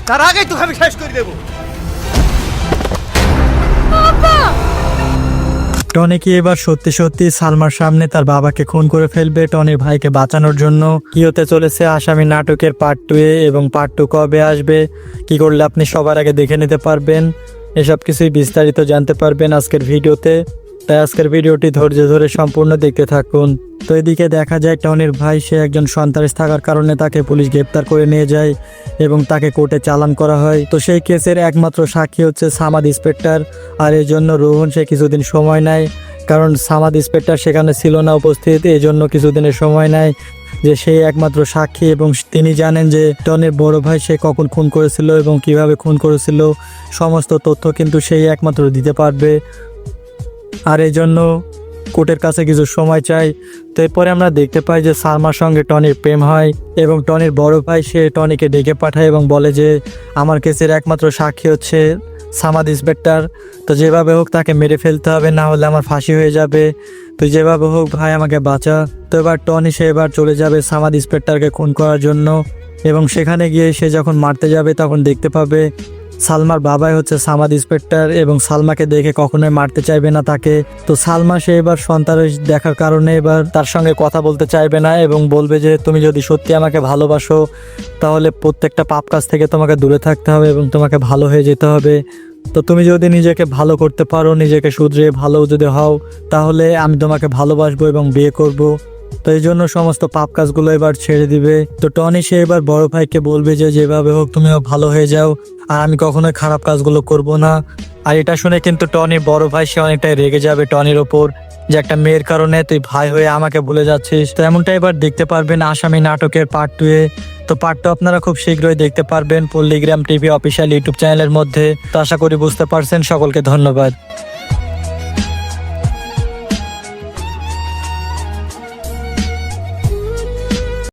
তার আগেই তোকে আমি শেষ করে দেবো। টনি কি এবার সত্যি সত্যি সালমার সামনে তার বাবাকে খুন করে ফেলবে টনির ভাইকে বাঁচানোর জন্য? কি হতে চলেছে আসামি নাটকের পার্ট 2 এবং পার্ট 2 কবে আসবে, কি করলে আপনি সবার আগে দেখে নিতে পারবেন, এসব কিছুই বিস্তারিত জানতে পারবেন আজকের ভিডিওতে। তাই আজকের ভিডিওটি ধৈর্য ধরে সম্পূর্ণ দেখতে থাকুন। তো এদিকে দেখা যায় টনির ভাই সে একজন সন্ত্রাস থাকার কারণে তাকে পুলিশ গ্রেপ্তার করে নিয়ে যায় এবং তাকে কোর্টে চালান করা হয়। তো সেই কেসের একমাত্র সাক্ষী হচ্ছে সামাদ ইন্সপেক্টর, আর এই জন্য রোহন সে কিছুদিন সময় নেয়, কারণ সামাদ ইন্সপেক্টর সেখানে ছিল না উপস্থিত, এই জন্য কিছুদিনের সময় নেয় যে সেই একমাত্র সাক্ষী এবং তিনি জানেন যে টনির বড় ভাই সে কখন খুন করেছিল এবং কিভাবে খুন করেছিল, সমস্ত তথ্য কিন্তু সেই একমাত্র দিতে পারবে। আর এই জন্য কোর্টের কাছে কিছু সময় চাই। তো এরপরে আমরা দেখতে পাই যে সালমার সঙ্গে টনির প্রেম হয় এবং টনির বড় ভাই সে টনিকে ডেকে পাঠায় এবং বলে যে আমার কেসের একমাত্র সাক্ষী হচ্ছে সামাদ ইন্সপেক্টর, তো যেভাবে হোক তাকে মেরে ফেলতে হবে, না হলে আমার ফাঁসি হয়ে যাবে, তো যেভাবে হোক ভাই আমাকে বাঁচা। তো এবার টনি সে এবার চলে যাবে সামাদ ইন্সপেক্টরকে খুন করার জন্য এবং সেখানে গিয়ে সে যখন মারতে যাবে তখন দেখতে পাবে সালমার বাবাই হচ্ছে সামাদ ইন্সপেক্টর এবং সালমাকে দেখে কখনোই মারতে চাইবে না তাকে। তো সালমা সে এবার সন্ত্রাস দেখার কারণে এবার তার সঙ্গে কথা বলতে চাইবে না এবং বলবে যে তুমি যদি সত্যি আমাকে ভালোবাসো তাহলে প্রত্যেকটা পাপ কাজ থেকে তোমাকে দূরে থাকতে হবে এবং তোমাকে ভালো হয়ে যেতে হবে। তো তুমি যদি নিজেকে ভালো করতে পারো, নিজেকে শুধরে ভালো যদি হও, তাহলে আমি তোমাকে ভালোবাসবো এবং বিয়ে করব। তো এই জন্য সমস্ত পাপ কাজগুলো এবার ছেড়ে দিবে। তো টনি সে এবার বড় ভাইকে বলবে যে যেভাবে হোক তুমিও ভালো হয়ে যাও, আর আমি কখনোই খারাপ কাজগুলো করব না। আর এটা শুনে কিন্তু টনির বড় ভাই সে অনেকটাই রেগে যাবে টনির ওপর, যে একটা মেয়ের কারণে তুই ভাই হয়ে আমাকে ভুলে যাচ্ছিস। তো এমনটা এবার দেখতে পারবেন আসামি নাটকের পার্ট 2 এ। তো পার্ট 2 আপনারা খুব শীঘ্রই দেখতে পারবেন পল্লিগ্রাম টিভি অফিসিয়াল ইউটিউব চ্যানেলের মধ্যে। তো আশা করি বুঝতে পারছেন। সকলকে ধন্যবাদ।